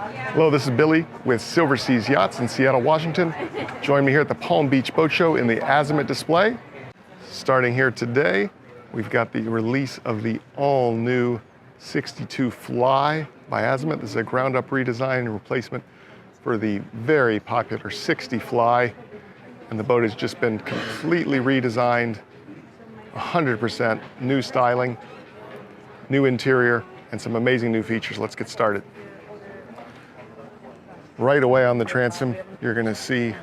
Hello, this is Billy with Silver Seas Yachts in Seattle, Washington. Join me here at the Palm Beach Boat Show in the Azimut display. Starting here today, we've got the release of the all-new 62 Fly by Azimut. This is a ground-up redesign and replacement for the very popular 60 Fly. And the boat has just been completely redesigned, 100% new styling, new interior, and some amazing new features. Let's get started. Right away on the transom, you're going to see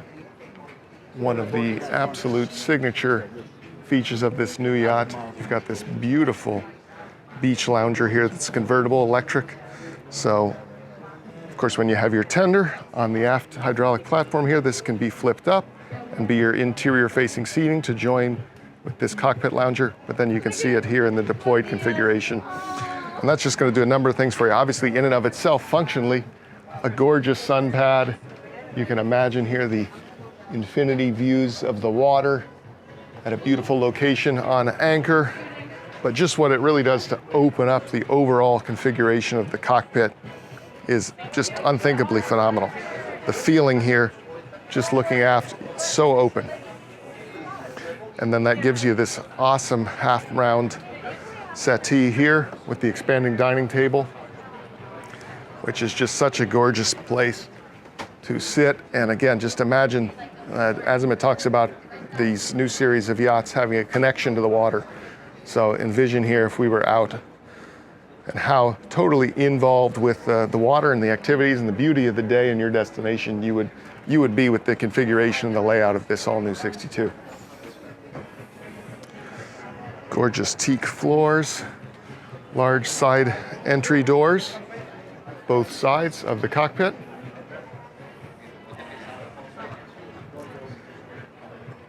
one of the absolute signature features of this new yacht. You've got this beautiful beach lounger here that's convertible electric. So, of course, when you have your tender on the aft hydraulic platform here, this can be flipped up and be your interior facing seating to join with this cockpit lounger, but then you can see it here in the deployed configuration. And that's just going to do a number of things for you. Obviously, in and of itself, functionally, a gorgeous sun pad. You can imagine here the infinity views of the water at a beautiful location on anchor. But just what it really does to open up the overall configuration of the cockpit is just unthinkably phenomenal. The feeling here, just looking aft, so open. And then that gives you this awesome half-round settee here with the expanding dining table, which is just such a gorgeous place to sit. And again, just imagine, Azimut talks about these new series of yachts having a connection to the water. So envision here if we were out and how totally involved with the water and the activities and the beauty of the day and your destination you would be with the configuration and the layout of this all-new 62. Gorgeous teak floors, large side entry doors, both sides of the cockpit.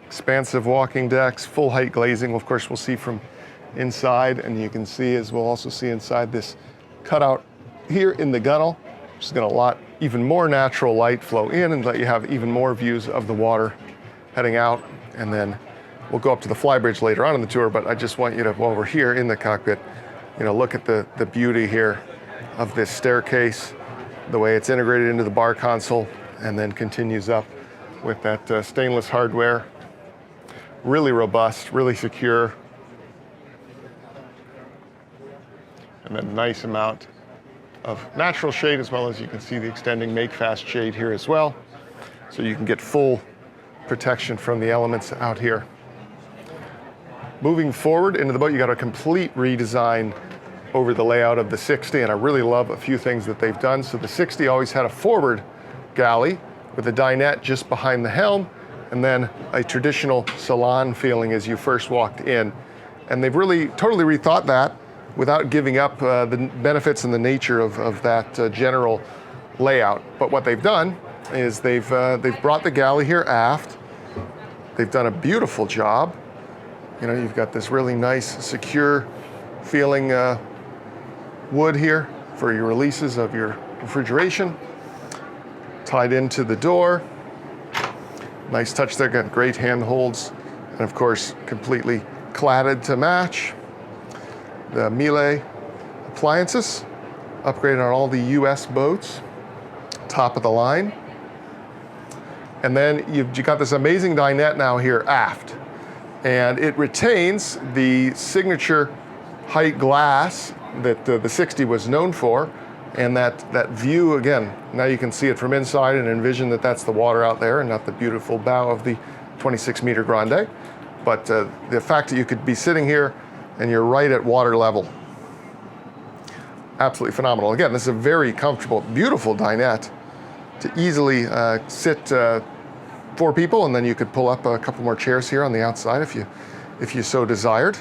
Expansive walking decks, full height glazing, of course we'll see from inside, and you can see, as we'll also see inside, this cutout here in the gunnel, which is going to let even more natural light flow in and let you have even more views of the water heading out. And then we'll go up to the flybridge later on in the tour, but I just want you to, while we're here in the cockpit, look at the beauty here of this staircase, the way it's integrated into the bar console, and then continues up with that stainless hardware. Really robust, really secure. And then nice amount of natural shade, as well as you can see the extending make fast shade here as well. So you can get full protection from the elements out here. Moving forward into the boat, you got a complete redesign over the layout of the 60, and I really love a few things that they've done. So the 60 always had a forward galley with a dinette just behind the helm, and then a traditional salon feeling as you first walked in. And they've really totally rethought that without giving up the benefits and the nature of that general layout. But what they've done is they've brought the galley here aft. They've done a beautiful job. You've got this really nice, secure feeling wood here for your releases of your refrigeration. Tied into the door. Nice touch there, got great handholds, and of course, completely cladded to match. The Miele appliances, upgraded on all the US boats, top of the line. And then you've got this amazing dinette now here aft. And it retains the signature height glass that the 60 was known for. And that view, again, now you can see it from inside and envision that that's the water out there and not the beautiful bow of the 26-meter Grande. But the fact that you could be sitting here and you're right at water level, absolutely phenomenal. Again, this is a very comfortable, beautiful dinette to easily sit 4 people, and then you could pull up a couple more chairs here on the outside if you so desired,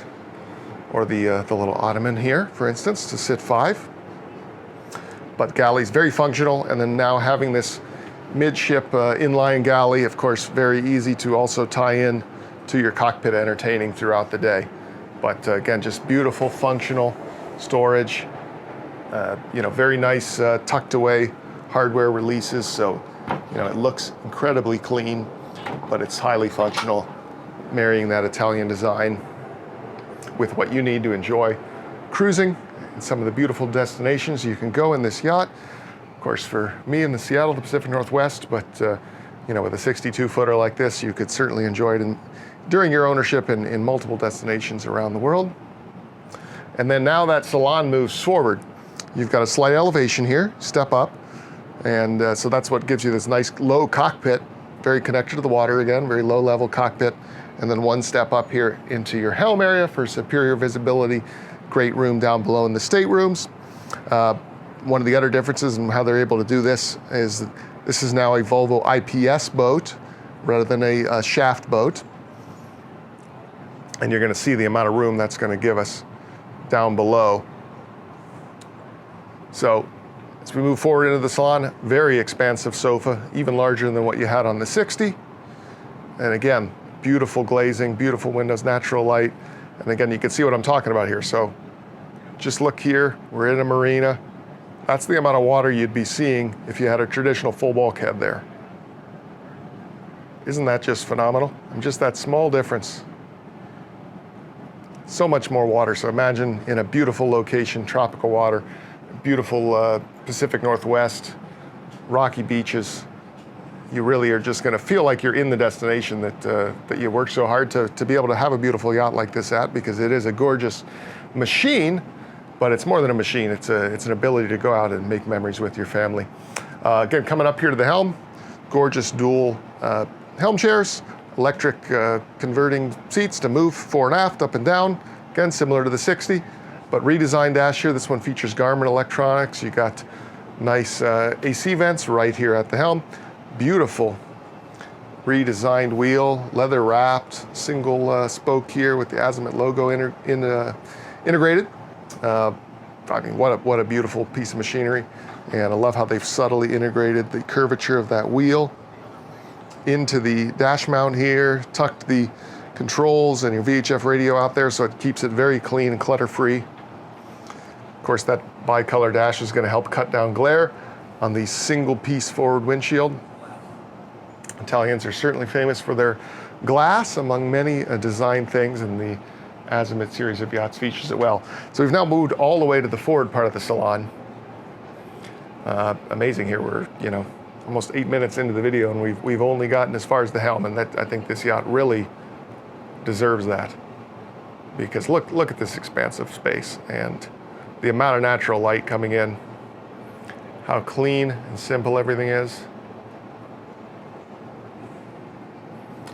or the little ottoman here, for instance, to sit 5. But galley's very functional, and then now having this midship inline galley, of course, very easy to also tie in to your cockpit entertaining throughout the day. But again, just beautiful, functional storage. Very nice tucked away hardware releases. So, it looks incredibly clean, but it's highly functional, marrying that Italian design with what you need to enjoy cruising and some of the beautiful destinations you can go in this yacht. Of course, for me in the Seattle, the Pacific Northwest, but you know, with a 62-footer like this, you could certainly enjoy it during your ownership in multiple destinations around the world. And then now that Salon moves forward, you've got a slight elevation here, step up, and so that's what gives you this nice low cockpit, very connected to the water again, very low level cockpit, and then one step up here into your helm area for superior visibility. Great room down below in the staterooms. One of the other differences in how they're able to do this is this is now a Volvo IPS boat rather than a shaft boat. And you're going to see the amount of room that's going to give us down below. So as we move forward into the Salon, very expansive sofa, even larger than what you had on the 60. And again, beautiful glazing, beautiful windows, natural light. And again, you can see what I'm talking about here. So just look here, we're in a marina. That's the amount of water you'd be seeing if you had a traditional full bulkhead there. Isn't that just phenomenal? And just that small difference. So much more water. So imagine in a beautiful location, tropical water, beautiful Pacific Northwest, rocky beaches. You really are just going to feel like you're in the destination that you worked so hard to be able to have a beautiful yacht like this at, because it is a gorgeous machine, but it's more than a machine. It's an ability to go out and make memories with your family. Again, coming up here to the helm, gorgeous dual helm chairs, electric converting seats to move fore and aft, up and down. Again, similar to the 60, but redesigned dash here. This one features Garmin electronics. You got nice AC vents right here at the helm. Beautiful redesigned wheel, leather wrapped, single spoke here with the Azimut logo integrated. I mean, what a beautiful piece of machinery. And I love how they've subtly integrated the curvature of that wheel into the dash mount here, tucked the controls and your VHF radio out there, so it keeps it very clean and clutter-free. Of course, that bicolor dash is going to help cut down glare on the single-piece forward windshield. Italians are certainly famous for their glass, among many design things, and the Azimut series of yachts features it well. So we've now moved all the way to the forward part of the Salon. Amazing here, we're almost 8 minutes into the video, and we've only gotten as far as the helm, and I think this yacht really deserves that. Because look at this expansive space and the amount of natural light coming in, how clean and simple everything is,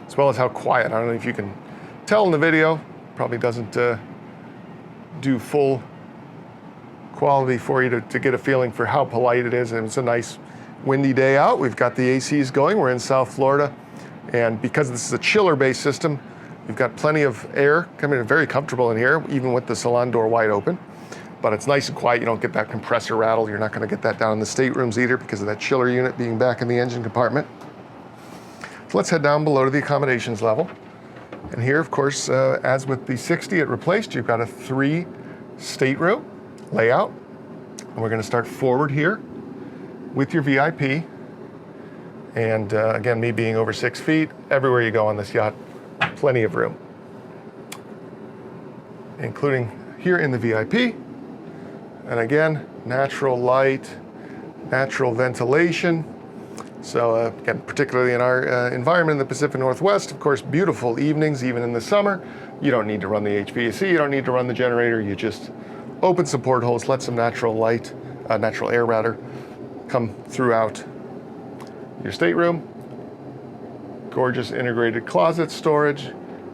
as well as how quiet. I don't know if you can tell in the video, probably doesn't do full quality for you to get a feeling for how polite it is. And it's a nice windy day out. We've got the ACs going. We're in South Florida, and because this is a chiller-based system, you've got plenty of air coming in, very comfortable in here, even with the Salon door wide open. But it's nice and quiet. You don't get that compressor rattle. You're not going to get that down in the staterooms either because of that chiller unit being back in the engine compartment. So let's head down below to the accommodations level. And here, of course, as with the 60 it replaced, you've got a 3 stateroom layout. And we're going to start forward here with your VIP. And again, me being over 6 feet, everywhere you go on this yacht, plenty of room, including here in the VIP. And again, natural light, natural ventilation. So again, particularly in our environment in the Pacific Northwest, of course, beautiful evenings, even in the summer. You don't need to run the HVAC, you don't need to run the generator. You just open some portholes, let some natural light, natural air rather, come throughout your stateroom. Gorgeous integrated closet storage,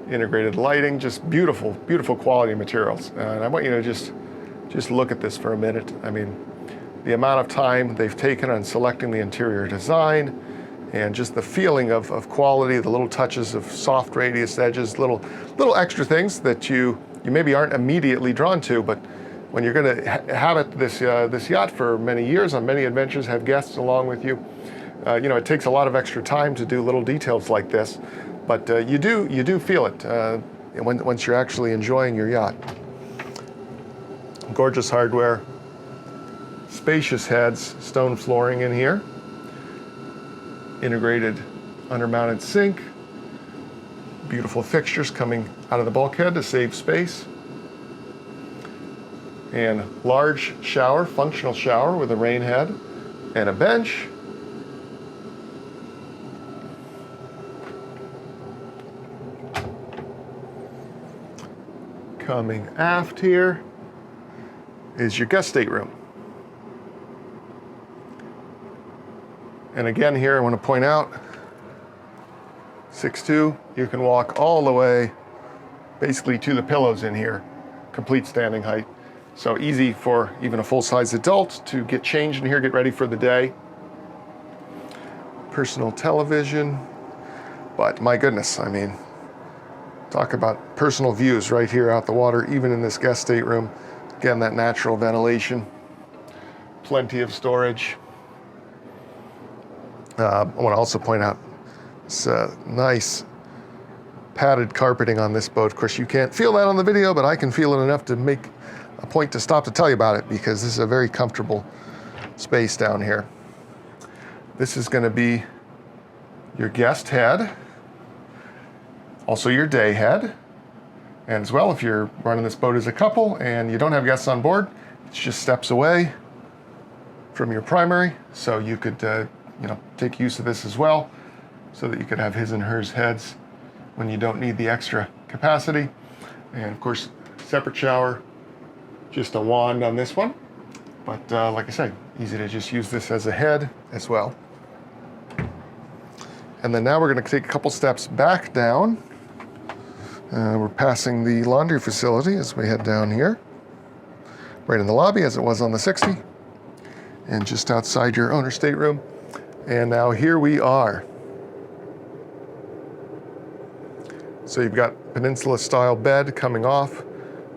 integrated lighting, just beautiful, beautiful quality materials. And I want you to just look at this for a minute. I mean, the amount of time they've taken on selecting the interior design and just the feeling of quality, the little touches of soft radius edges, little extra things that you maybe aren't immediately drawn to, but when you're going to have this yacht for many years on many adventures, have guests along with you, it takes a lot of extra time to do little details like this, but you do feel it once you're actually enjoying your yacht. Gorgeous hardware, spacious heads, stone flooring in here, integrated undermounted sink, beautiful fixtures coming out of the bulkhead to save space, and large shower, functional shower with a rain head, and a bench. Coming aft here is your guest stateroom. And again here I want to point out, 6'2", you can walk all the way basically to the pillows in here, complete standing height. So easy for even a full-size adult to get changed in here, get ready for the day. Personal television, but my goodness, I mean, talk about personal views right here out the water, even in this guest stateroom. Again, that natural ventilation, plenty of storage. I want to also point out this nice padded carpeting on this boat. Of course, you can't feel that on the video, but I can feel it enough to make a point to stop to tell you about it, because this is a very comfortable space down here. This is going to be your guest head, also your day head, and as well, if you're running this boat as a couple and you don't have guests on board, it's just steps away from your primary, so you could take use of this as well, so that you could have his and hers heads when you don't need the extra capacity. And of course, separate shower, just a wand on this one. But like I said, easy to just use this as a head as well. And then now we're going to take a couple steps back down. We're passing the laundry facility as we head down here. Right in the lobby as it was on the 60. And just outside your owner's stateroom. And now here we are. So you've got peninsula style bed coming off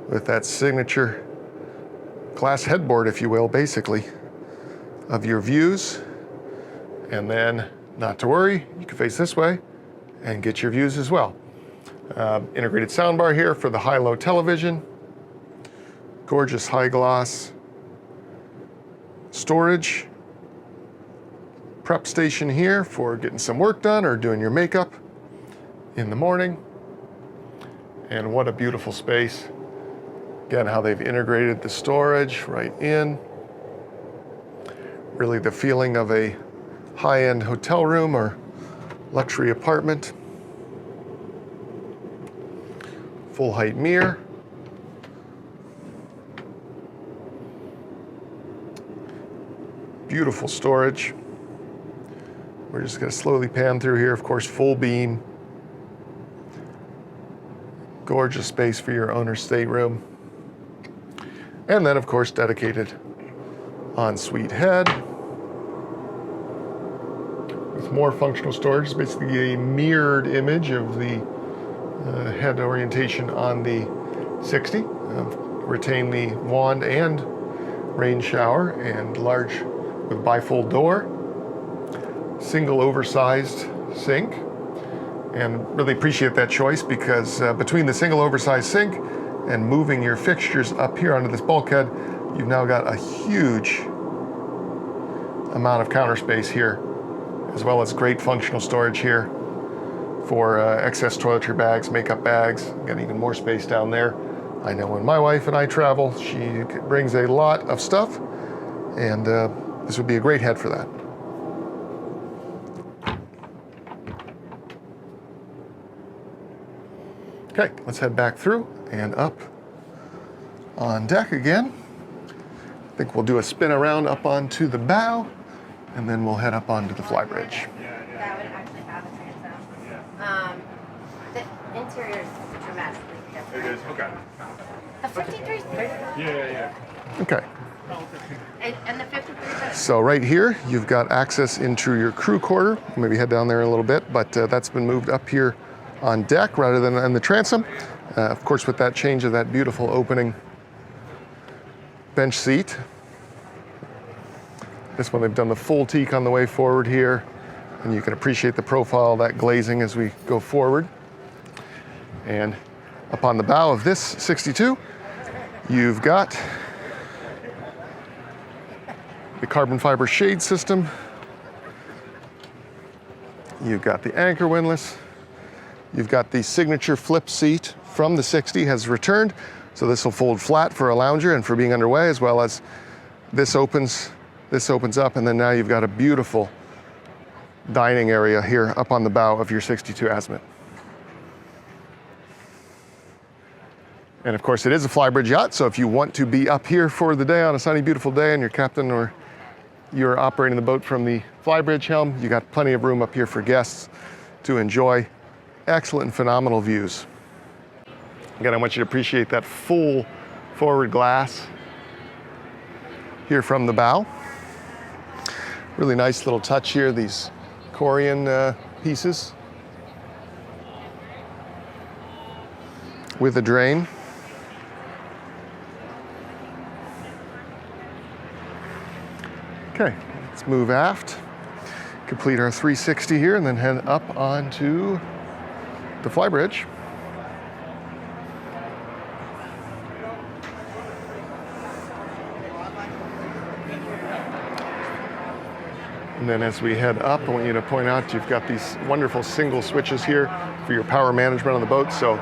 with that signature glass headboard, if you will, basically, of your views. And then, not to worry, you can face this way and get your views as well. Integrated soundbar here for the high-low television. Gorgeous high gloss storage. Prep station here for getting some work done or doing your makeup in the morning. And what a beautiful space. Again, how they've integrated the storage right in. Really the feeling of a high-end hotel room or luxury apartment. Full height mirror. Beautiful storage. We're just going to slowly pan through here. Of course, full beam. Gorgeous space for your owner's stateroom. And then, of course, dedicated ensuite head. With more functional storage. It's basically a mirrored image of the head orientation on the 60. Retain the wand and rain shower, and large with bifold door. Single oversized sink, and really appreciate that choice, because between the single oversized sink and moving your fixtures up here onto this bulkhead, you've now got a huge amount of counter space here, as well as great functional storage here for excess toiletry bags, makeup bags. Got even more space down there. I know when my wife and I travel, she brings a lot of stuff, and this would be a great head for that. Okay, let's head back through and up on deck again. I think we'll do a spin around up onto the bow, and then we'll head up onto the flybridge. That would actually have a transom. The interior is dramatically different. It is, okay. The 53 is bigger. Yeah. Okay. And the 53 is So right here, you've got access into your crew quarter. Maybe head down there in a little bit, but that's been moved up here on deck rather than in the transom. Of course, with that change of that beautiful opening bench seat. This one, they've done the full teak on the way forward here, and you can appreciate the profile of that glazing as we go forward. And up on the bow of this 62, you've got the carbon fiber shade system. You've got the anchor windlass. You've got the signature flip seat from the 60 has returned. So this will fold flat for a lounger and for being underway, as well as this opens This opens up, and then now you've got a beautiful dining area here up on the bow of your 62 Azimut. And of course, it is a flybridge yacht, so if you want to be up here for the day on a sunny, beautiful day, and your captain or you're operating the boat from the flybridge helm, you got plenty of room up here for guests to enjoy excellent and phenomenal views. Again, I want you to appreciate that full forward glass here from the bow. Really nice little touch here, these Corian pieces with a drain. Okay, let's move aft, complete our 360 here, and then head up onto the flybridge. And then as we head up, I want you to point out you've got these wonderful single switches here for your power management on the boat, so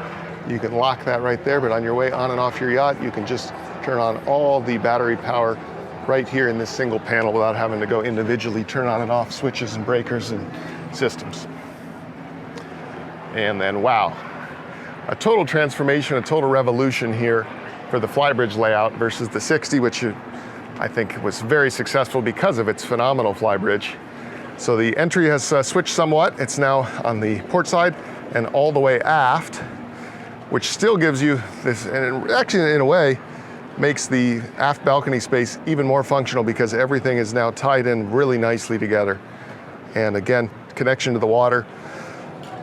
you can lock that right there, but on your way on and off your yacht, you can just turn on all the battery power right here in this single panel without having to go individually turn on and off switches and breakers and systems. And then, wow, a total transformation, a total revolution here for the flybridge layout versus the 60, which I think was very successful because of its phenomenal flybridge. So the entry has switched somewhat. It's now on the port side and all the way aft, which still gives you this, and actually in a way, makes the aft balcony space even more functional because everything is now tied in really nicely together. And again, connection to the water,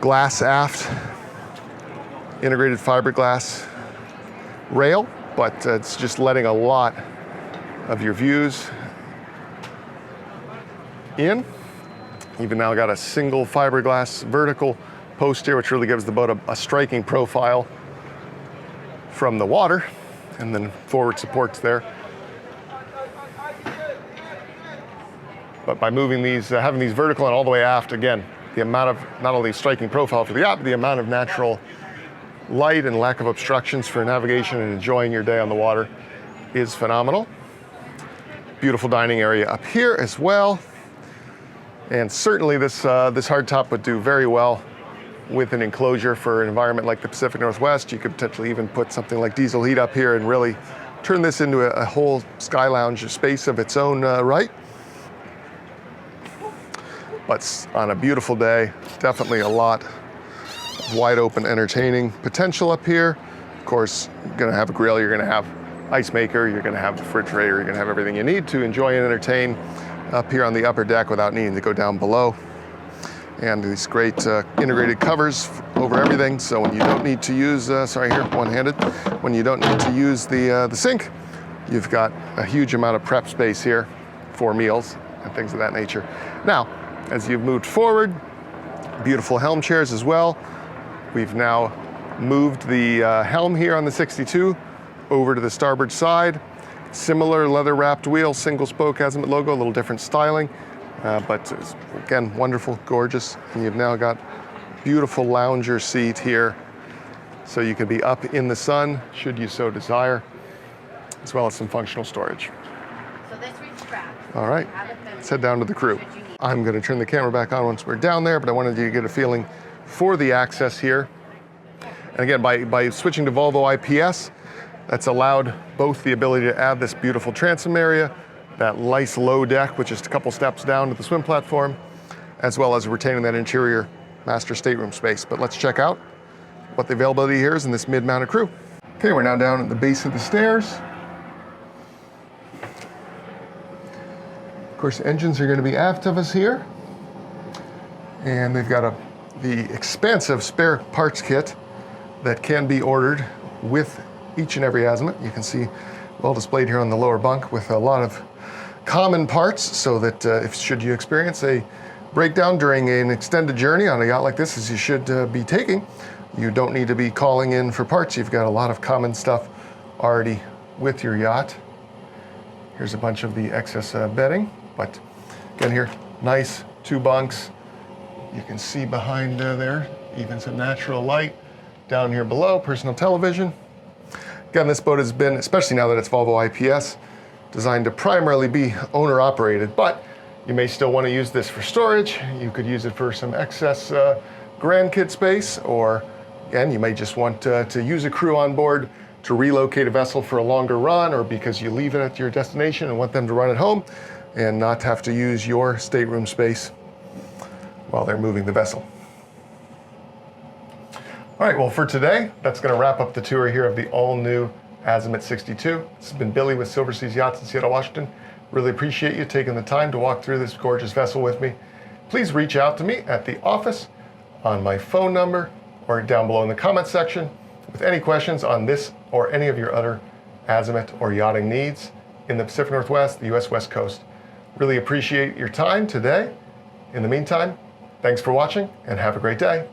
glass aft, integrated fiberglass rail, but it's just letting a lot of your views in. Even now got a single fiberglass vertical post here, which really gives the boat a striking profile from the water, and then forward supports there. But by moving these, having these vertical and all the way aft, again, the amount of not only striking profile for the yacht, but the amount of natural light and lack of obstructions for navigation and enjoying your day on the water is phenomenal. Beautiful dining area up here as well. And certainly this hardtop would do very well with an enclosure for an environment like the Pacific Northwest. You could potentially even put something like diesel heat up here and really turn this into a whole sky lounge space of its own right. But on a beautiful day, definitely a lot of wide open entertaining potential up here. Of course, you're gonna have a grill, you're gonna have ice maker, you're gonna have the refrigerator, you're gonna have everything you need to enjoy and entertain up here on the upper deck without needing to go down below. And these great integrated covers over everything, so when you don't need to use, sorry here, one-handed, when you don't need to use the sink, you've got a huge amount of prep space here for meals and things of that nature. Now, as you've moved forward, beautiful helm chairs as well. We've now moved the helm here on the 62 over to the starboard side. Similar leather-wrapped wheel, single spoke Azimut logo, a little different styling. But again, wonderful, gorgeous. And you've now got beautiful lounger seat here. So you can be up in the sun, should you so desire, as well as some functional storage. So this reach strap. All right, let's head down to the crew. I'm gonna turn the camera back on once we're down there, but I wanted you to get a feeling for the access here. And again, by switching to Volvo IPS, that's allowed both the ability to add this beautiful transom area, that nice low deck, which is a couple steps down to the swim platform, as well as retaining that interior master stateroom space. But let's check out what the availability here is in this mid-mounted crew. Okay, we're now down at the base of the stairs. Of course, engines are going to be aft of us here. And they've got the expansive spare parts kit that can be ordered with each and every Azimut. You can see well displayed here on the lower bunk with a lot of common parts, so that should you experience a breakdown during an extended journey on a yacht like this, as you should be taking, you don't need to be calling in for parts. You've got a lot of common stuff already with your yacht. Here's a bunch of the excess bedding, but again here, nice 2 bunks. You can see behind there, even some natural light. Down here below, personal television. Again, this boat has been, especially now that it's Volvo IPS, designed to primarily be owner operated, but you may still want to use this for storage. You could use it for some excess grandkid space, or again, you may just want to use a crew on board to relocate a vessel for a longer run, or because you leave it at your destination and want them to run it home and not have to use your stateroom space while they're moving the vessel. All right, well, for today, that's going to wrap up the tour here of the all-new Azimut 62. This has been Billy with Silver Seas Yachts in Seattle, Washington. Really appreciate you taking the time to walk through this gorgeous vessel with me. Please reach out to me at the office on my phone number or down below in the comments section with any questions on this or any of your other Azimut or yachting needs in the Pacific Northwest, the US West Coast. Really appreciate your time today. In the meantime, thanks for watching and have a great day.